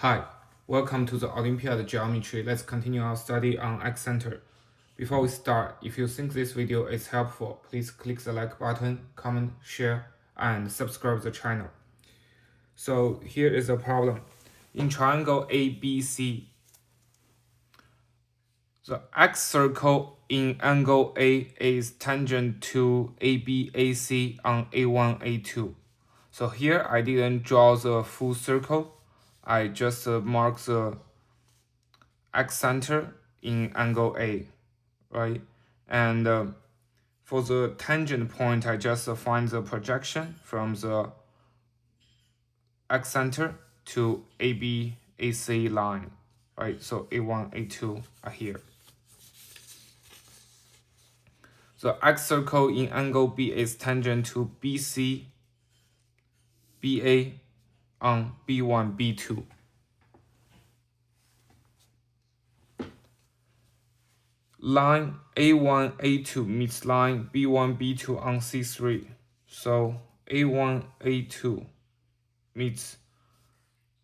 Hi, welcome to the Olympiad Geometry. Let's continue our study on Excenter. Before we start, if you think this video is helpful, please click the like button, comment, share, and subscribe the channel. So here is a problem. In triangle ABC, the x circle in angle A is tangent to ABAC on A1, A2. So here I didn't draw the full circle. I just mark the excenter in angle A, right? And for the tangent point, I just find the projection from the excenter to ABAC line, right? So A1, A2 are here. The x circle in angle B is tangent to BC, BA on B1, B2. Line A1, A2 meets line B1, B2 on C3. So A1, A2 meets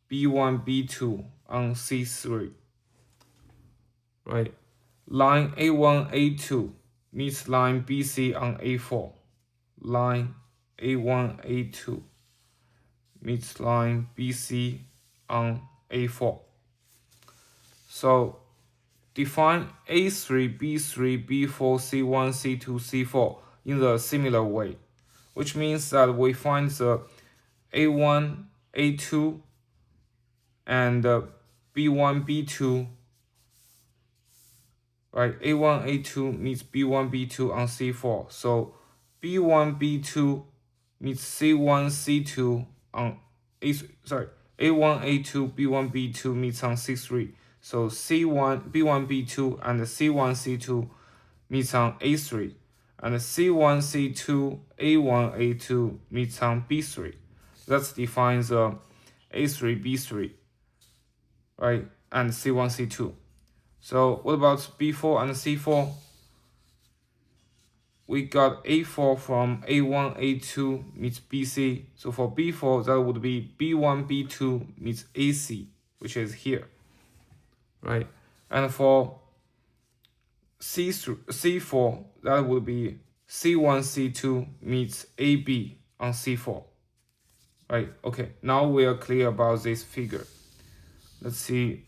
B1, B2 on C3. Right? Line A1, A2 meets line BC on A4. Line A1, A2 meets line BC on A4. So define A3, B3, B4, C1, C2, C4 in the similar way, which means that we find the A1, A2, and B1, B2, right? A1, A2 meets B1, B2 on C4. So B1, B2 meets C1, C2 on A3, A1, A2, B1, B2 meets on C3. So C1, B1, B2 and C1, C2 meets on A3. And C1, C2, A1, A2 meets on B3. That defines the A3, B3, right? And C1, C2. So what about B4 and C4? We got A4 from A1, A2 meets BC. So for B4, that would be B1, B2 meets AC, which is here, right? And for C4, that would be C1, C2 meets AB on C4, right? Okay, now we are clear about this figure. Let's see.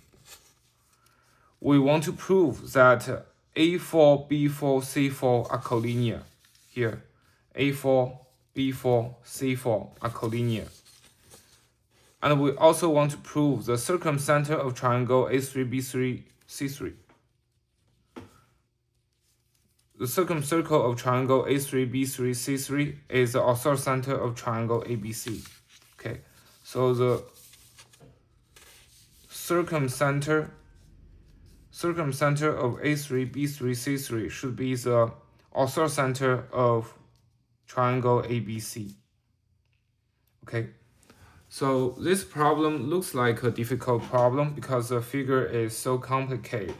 We want to prove that A4, B4, C4 are collinear. Here, A4, B4, C4 are collinear. And we also want to prove the circumcenter of triangle A3, B3, C3. The circumcircle of triangle A3, B3, C3 is the orthocenter of triangle ABC. Okay, so the circumcenter of A3, B3, C3 should be the orthocenter of triangle ABC. Okay, so this problem looks like a difficult problem because the figure is so complicated.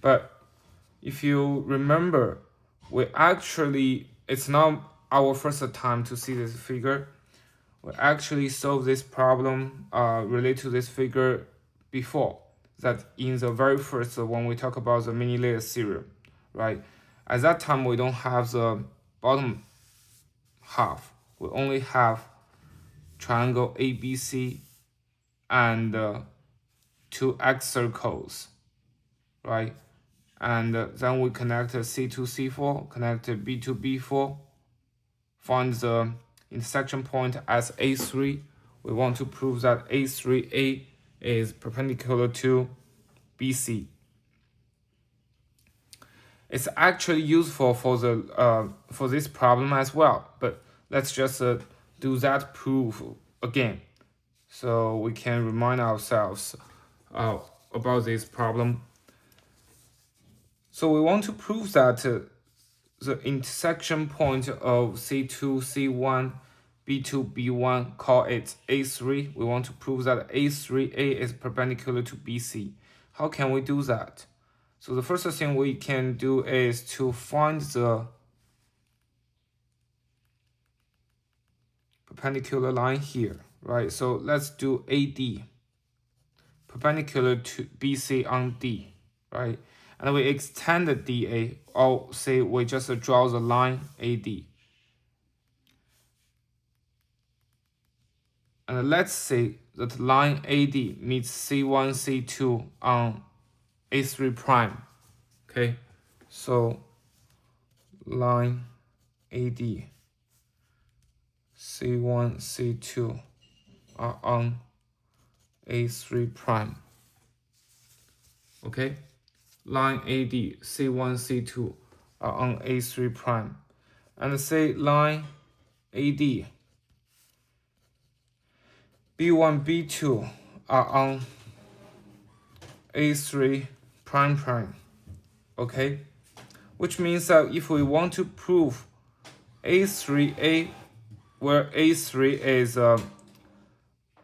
But if you remember, it's not our first time to see this figure. We actually solved this problem related to this figure before. That in the very first, when we talk about the mini layer theorem, right? At that time, we don't have the bottom half. We only have triangle ABC and two x circles, right? And then we connect C to C4, connect B to B4, find the intersection point as A3. We want to prove that A3A is perpendicular to BC. It's actually useful for this problem as well, but let's just do that proof again, so we can remind ourselves about this problem. So we want to prove that the intersection point of C2, C1, B2, B1, call it A3. We want to prove that A3A is perpendicular to BC. How can we do that? So the first thing we can do is to find the perpendicular line here, right? So let's do AD. perpendicular to BC on D, right? And we extend the DA, or say we just draw the line AD. And let's say that line AD meets C1, C2 on A3 prime. Okay, so line AD, C1, C2 are on A3 prime. Okay, line AD, C1, C2 are on A3 prime. And say line AD, B1, B2 are on A3 prime prime. Okay, which means that if we want to prove A3A, where A3 is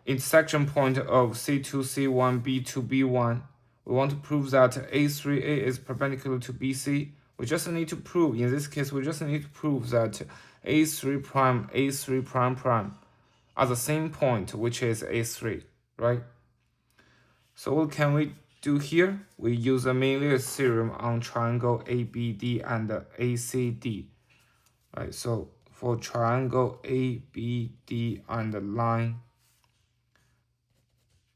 intersection point of C2, C1, B2, B1, we want to prove that A3A is perpendicular to BC. We just need to prove, in this case, we just need to prove that A3 prime, A3 prime prime are the same point, which is A3, right? So what can we do here? We use a Mendel's theorem on triangle ABD and ACD, right? So for triangle ABD and the line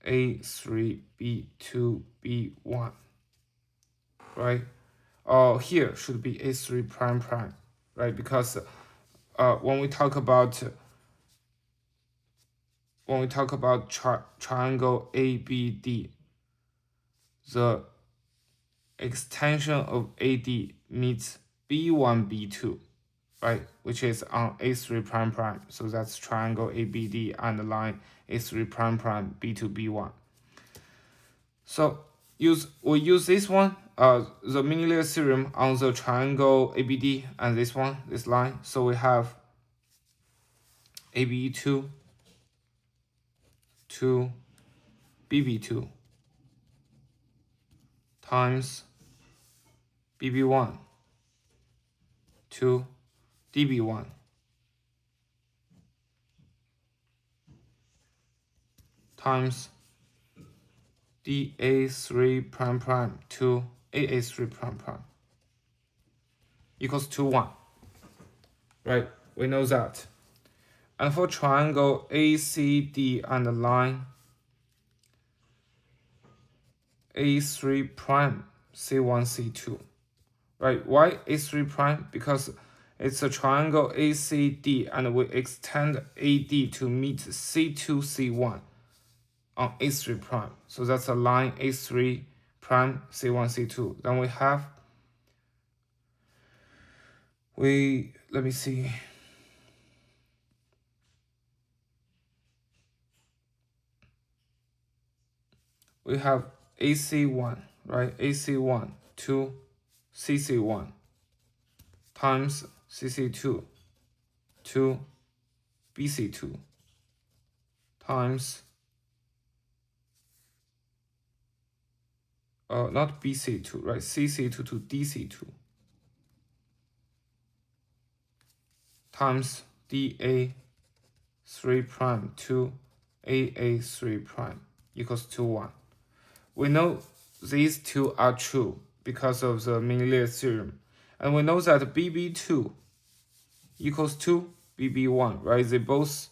A3, B2, B1, right? Here should be A3 prime prime, right? Because when we talk about triangle ABD, the extension of AD meets B1, B2, right? Which is on A3 prime prime. So that's triangle ABD and the line A3 prime prime, B2, B1. So we use this one, the Mendel's theorem on the triangle ABD and this line. So we have AB2 to BB2 times BB1 to DB1 times DA3 prime prime to AA3 prime prime equals to 1, right? We know that. And for triangle ACD and the line A3 prime, C1, C2, right? Why A3 prime? Because it's a triangle ACD and we extend AD to meet C2, C1 on A3 prime. So that's a line A3 prime, C1, C2. Then we have, let me see. We have AC1, right? AC1 to CC1 times CC2 to BC2 times, not BC2, right? CC2 to DC2 times DA3 prime to AA3 prime equals to 1. We know these two are true because of the Mendel's theorem. And we know that BB2 equals to BB1, right? They both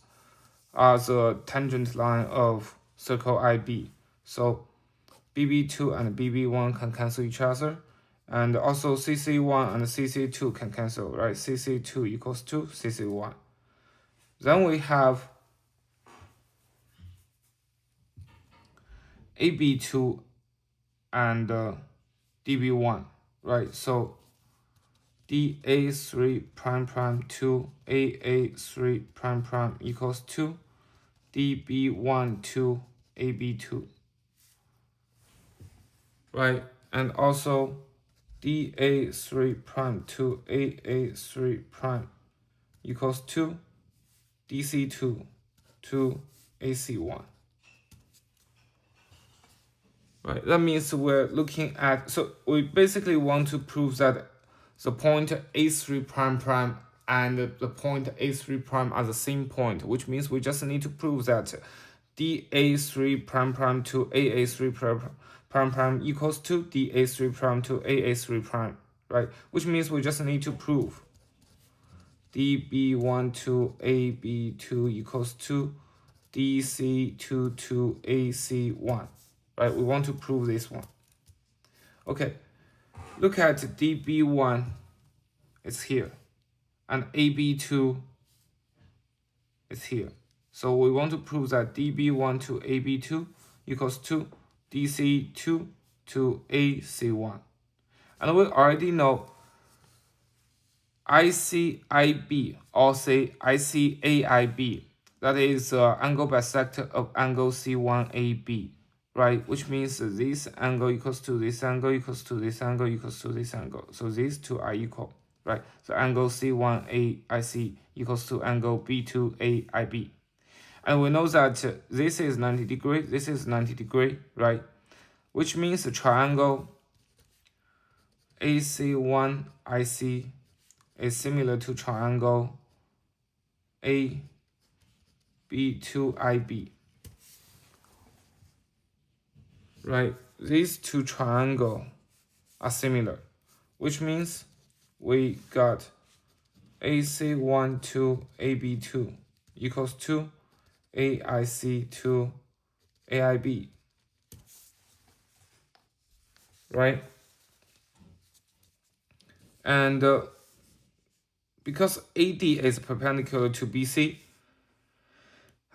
are the tangent line of circle IB. So BB2 and BB1 can cancel each other. And also CC1 and CC2 can cancel, right? CC2 equals to CC1. Then we have AB2 and DB1, right? So DA3 prime prime to AA3 prime prime equals to DB1 to AB2, right? And also DA3 prime to AA3 prime equals to DC2 to AC1. Right, that means we're looking at, so we basically want to prove that the point A3 prime prime and the point A3 prime are the same point, which means we just need to prove that dA3 prime prime to AA3 prime prime equals to dA3 prime to AA3 prime, right? Which means we just need to prove dB1 to AB2 equals to dC2 to AC1, right? We want to prove this one. Okay, look at dB1, it's here, and AB2 is here. So we want to prove that dB1 to AB2 equals to dC2 to AC1. And we already know ICIB, or say ICAIB, that is angle bisector of angle C1AB, right? Which means this angle equals to this angle equals to this angle equals to this angle. So these two are equal, right? So angle C1AIC equals to angle B2AIB. And we know that this is 90 degrees, this is 90 degrees, right? Which means the triangle AC1IC is similar to triangle AB2IB, right? These two triangles are similar, which means we got AC1 to AB2 equals to AIC to AIB, right? And because AD is perpendicular to BC,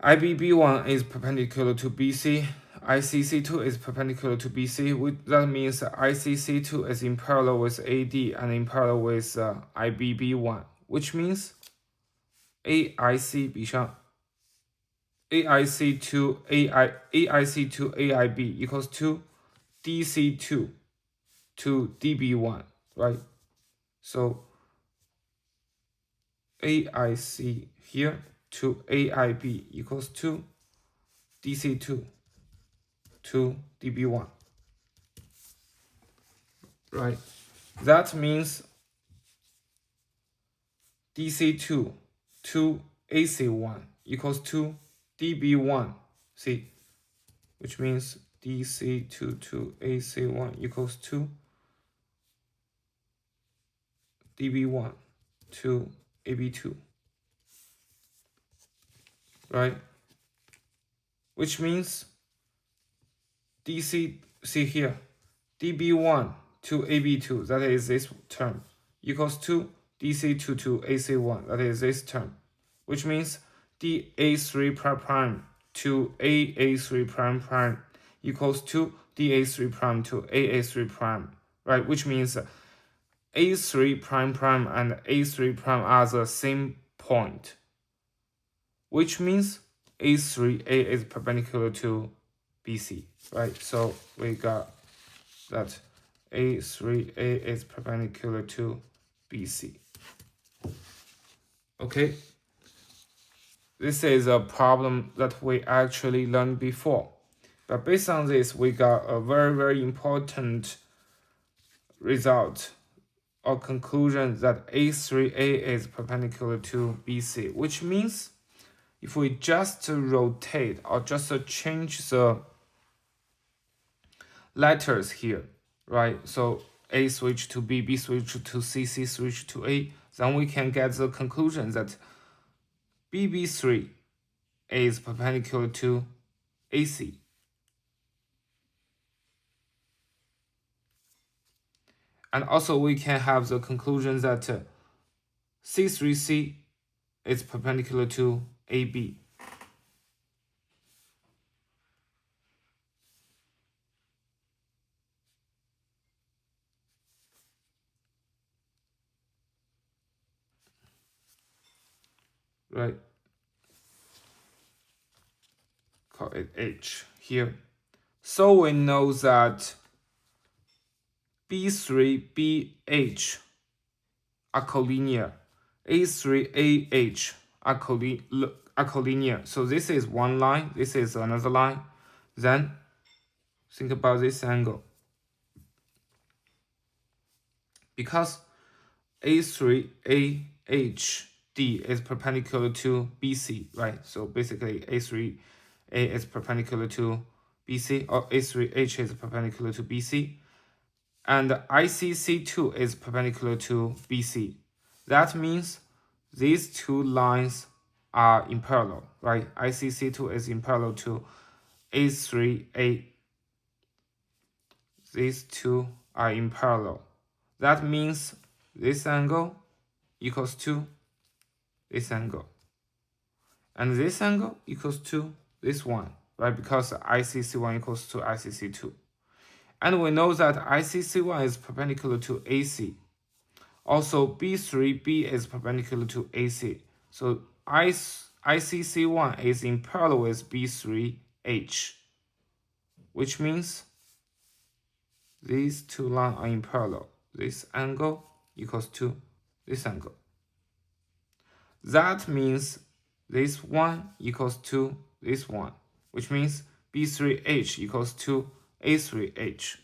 IBB1 is perpendicular to BC, ICC2 is perpendicular to BC. That means ICC2 is in parallel with AD and in parallel with IBB1, which means AIC 比上 AIC to AIB equals to DC2 to DB1, right? So AIC here to AIB equals to DC2 to DB1, right? That means DC2 to AC1 equals to DB1, see, which means DC2 to AC1 equals to DB1 to AB2, right? Which means DC, see here, DB1 to AB2, that is this term, equals to DC2 to AC1, that is this term, which means dA3 prime prime to AA3 prime prime equals to dA3 prime to AA3 prime, right? Which means A3 prime prime and A3 prime are the same point, which means A3A is perpendicular to BC, right? So we got that A3A is perpendicular to BC. Okay, this is a problem that we actually learned before, but based on this, we got a very, very important result or conclusion that A3A is perpendicular to BC, which means if we just rotate or just change the letters here, right? So A switch to B, B switch to C, C switch to A, then we can get the conclusion that BB3 is perpendicular to AC. And also we can have the conclusion that C3C is perpendicular to AB. Right? Call it H here. So we know that B3BH are collinear, A3AH are collinear. So this is one line, this is another line. Then think about this angle. Because A3AHD is perpendicular to BC, right? So basically A3 A is perpendicular to BC, or A3H is perpendicular to BC, and ICC2 is perpendicular to BC. That means these two lines are in parallel, right? ICC2 is in parallel to A3A. These two are in parallel. That means this angle equals to this angle. And this angle equals to this one, right? Because ICC1 equals to ICC2. And we know that ICC1 is perpendicular to AC. Also, B3B is perpendicular to AC. So ICC1 is in parallel with B3H, which means these two lines are in parallel. This angle equals to this angle. That means this one equals to this one, which means B3H equals to A3H.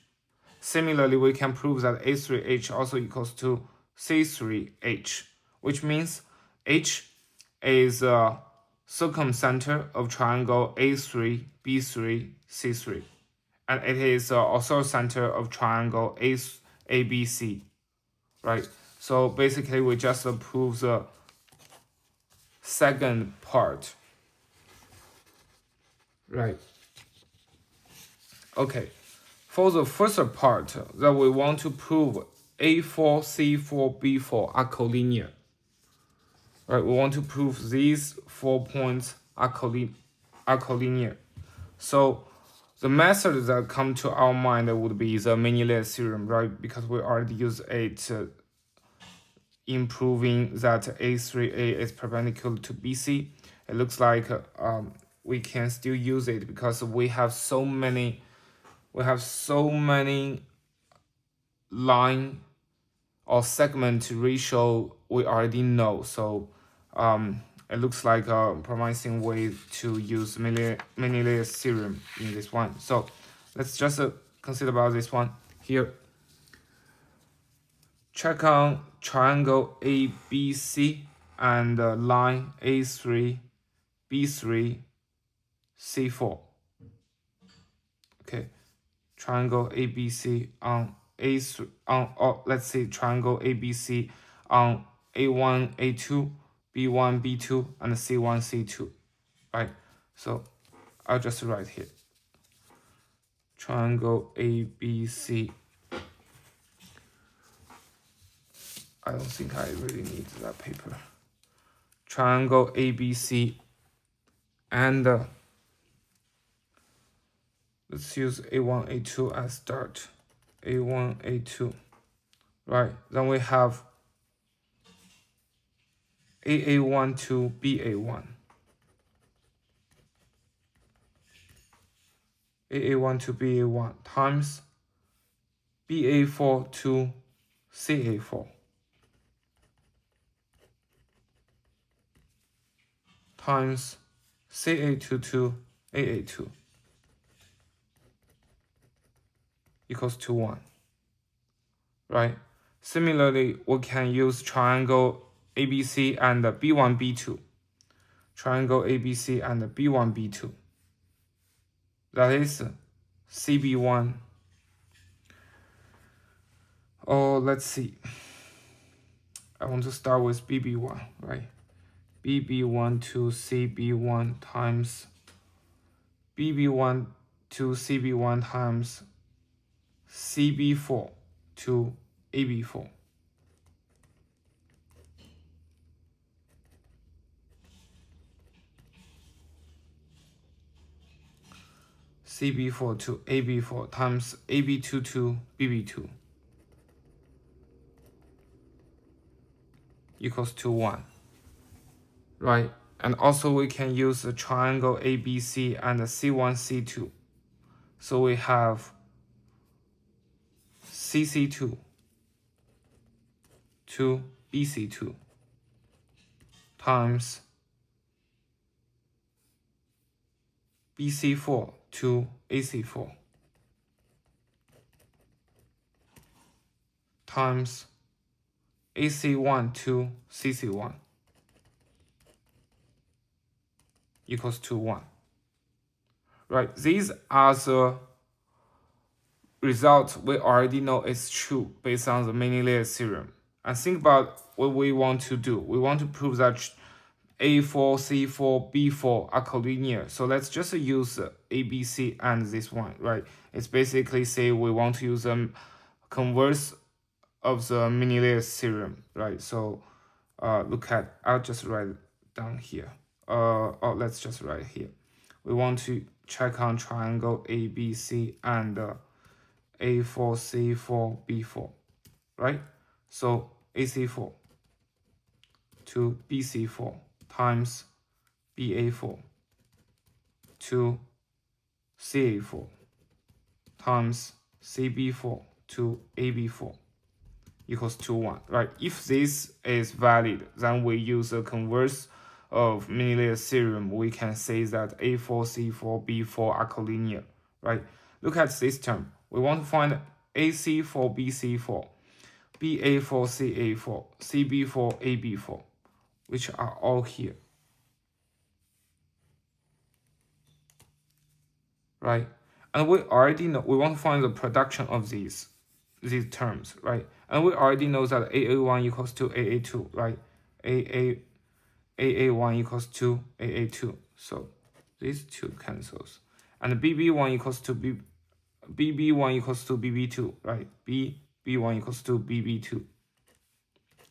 Similarly, we can prove that A3H also equals to C3H, which means H is a circumcenter of triangle A3, B3, C3. And it is also center of triangle ABC, right? So basically, we just prove the second part, right? Okay, for the first part that we want to prove A4, C4, B4 are collinear, right? We want to prove these 4 points are collinear. So the method that come to our mind would be the Meniere theorem, right? Because we already used it in proving that A3A is perpendicular to BC. It looks like we can still use it because we have so many line or segment ratio we already know. So it looks like a promising way to use Meniere theorem in this one. So let's just consider about this one here. Check on triangle ABC and line A3, B3, C4. Okay, triangle ABC on A3 on let's say triangle ABC on A1, A2, B1, B2, and C1, C2. Right? So I'll just write here. Triangle ABC. I don't think I really need that paper. Triangle ABC and let's use A1, A2 as start. A1, A2. Right, then we have AA1 to BA1. AA1 to BA1 times BA4 to CA4 times CA2 to AA2 equals to 1. Right? Similarly, we can use triangle ABC and B1, B2. Triangle ABC and B1, B2. That is CB1. Oh, let's see. I want to start with BB1, right? BB1 to CB1 times BB1 to CB1 times CB4 to AB4. CB4 to AB4 times AB2 to BB2 equals to 1. Right? And also we can use the triangle ABC and the C1, C2. So we have CC2 to BC2 times BC4 to AC4 times AC1 to CC1 equals to 1. right? These are the results we already know is true based on the many layer theorem. And think about what we want to do. We want to prove that A4, C4, B4 are collinear. So let's just use A, B, C, and this one, right? It's basically say we want to use a converse of the many layer theorem, right? So look at, I'll just write it down here. Let's just write here. We want to check on triangle ABC and A4, C4, B4, right? So AC4 to BC4 times BA4 to CA4 times CB4 to AB4 equals to 1, right? If this is valid, then we use the converse of many layer theorem. We can say that A4, C4, B4 are collinear, right? Look at this term. We want to find AC4, BC4, BA4, CA4, CB4, AB4, which are all here, right? And we already know, we want to find the production of these terms, right? And we already know that AA1 equals to AA2, right? AA1 equals to AA2. So these two cancels. And BB1 equals to BB1 equals to BB2, right? BB1 equals to BB2.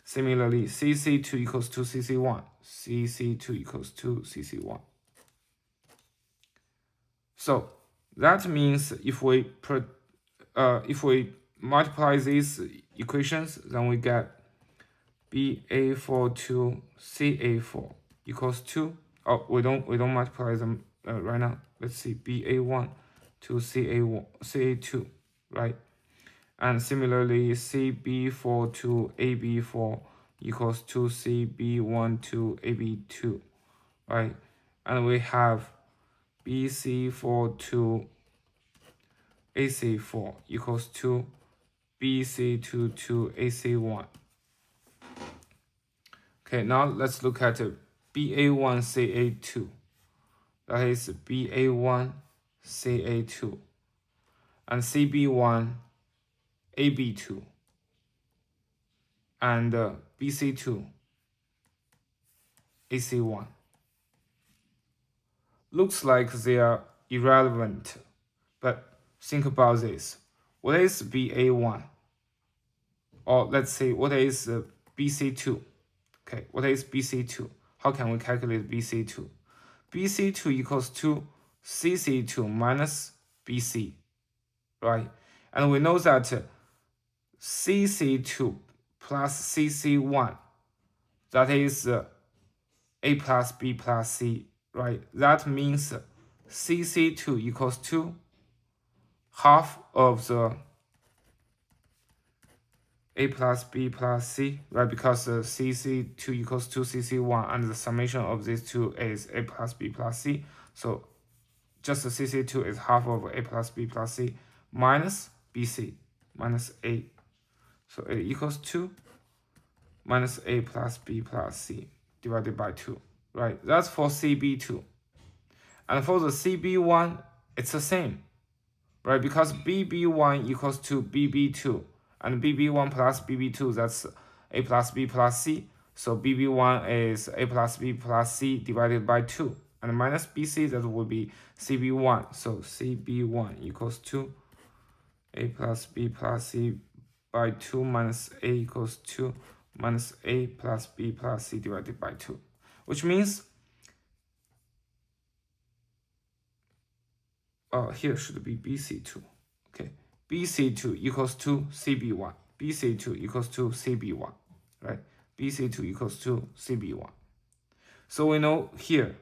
Similarly, CC2 equals to CC1. CC2 equals to CC1. So that means if we multiply these equations, then we get BA4 to CA4 equals to, we don't multiply them right now. Let's see, BA1 to CA2, right? And similarly, CB4 to AB4 equals to CB1 to AB2, right? And we have BC4 to AC4 equals to BC2 to AC1. Okay, now let's look at BA1 CA2. That is BA1 CA2 and CB1 AB2 and BC2 AC1. Looks like they are irrelevant, but think about this. What is BA1? Or let's say, what is BC2? Okay, what is BC2? How can we calculate BC2? BC2 equals to CC2 minus BC, right? And we know that CC2 plus CC1, that is A plus B plus C, right? That means CC2 equals to half of the A plus B plus C, right? Because CC2 equals to CC1 and the summation of these two is A plus B plus C. So just the CC2 is half of A plus B plus C minus BC minus A. So it equals to minus A plus B plus C divided by 2, right? That's for CB2. And for the CB1, it's the same, right? Because BB1 equals to BB2. And BB1 plus BB2, that's A plus B plus C. So BB1 is A plus B plus C divided by 2. And minus BC, that will be CB1. So CB1 equals to A plus B plus C by 2 minus A equals to minus A plus B plus C divided by 2. Which means, here should be BC2. Okay. BC2 equals to CB1. BC2 equals to CB1, right? BC2 equals to CB1. So we know here,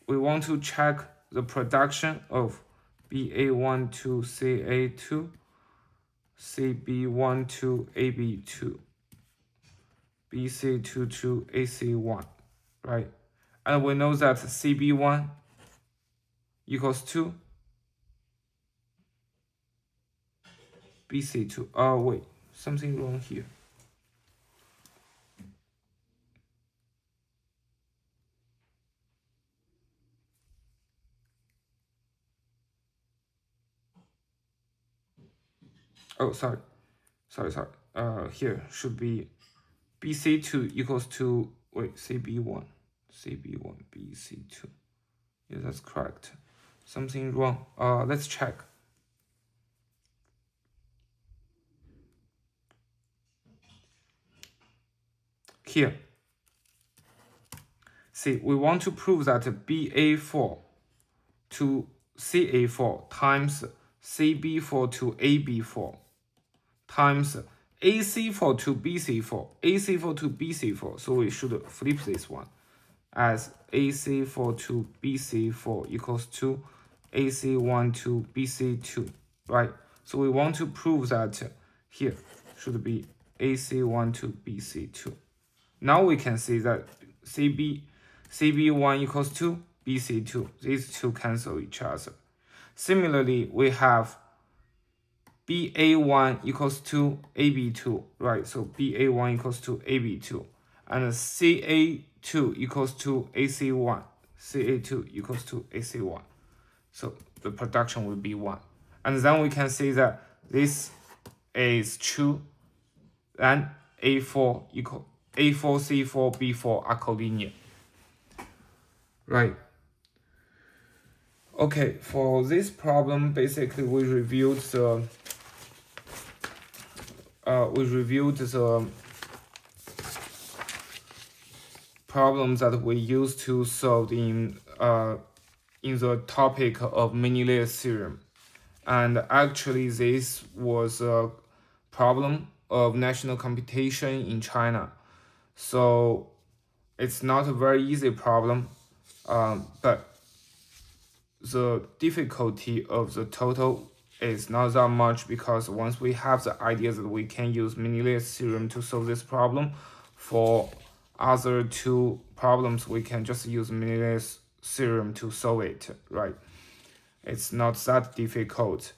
we want to check the production of BA1 to CA2, CB1 to AB2, BC2 to AC1, right? And we know that CB1 equals to BC2. Oh, wait, something wrong here. Oh, sorry. Here should be BC2 equals to, wait, CB1, BC2. Yeah, that's correct. Something wrong. Let's check. Here, see, we want to prove that BA4 to CA4 times CB4 to AB4 times AC4 to BC4, AC4 to BC4. So we should flip this one as AC4 to BC4 equals to AC1 to BC2, right? So we want to prove that here should be AC1 to BC2. Now we can see that CB1 equals to BC2. These two cancel each other. Similarly, we have BA1 equals to AB2, right? So BA1 equals to AB2. And CA2 equals to AC1. CA2 equals to AC1. So the production will be 1. And then we can see that this is true. And A4, C4, B4 are collinear. Right. Okay, for this problem, basically we reviewed the problems that we used to solve in the topic of Menelaus theorem. And actually this was a problem of national competition in China. So it's not a very easy problem, but the difficulty of the total is not that much, because once we have the idea that we can use Menelaus theorem to solve this problem, for other two problems we can just use Menelaus theorem to solve it, right? It's not that difficult.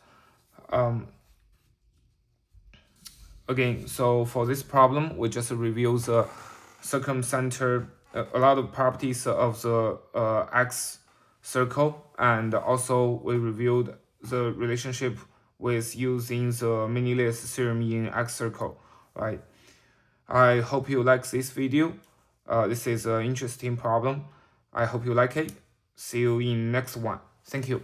Again, so for this problem, we just review the circumcenter, a lot of properties of the X circle, and also we reviewed the relationship with using the Menelaus theorem in X circle, right? I hope you like this video. This is an interesting problem. I hope you like it. See you in next one. Thank you.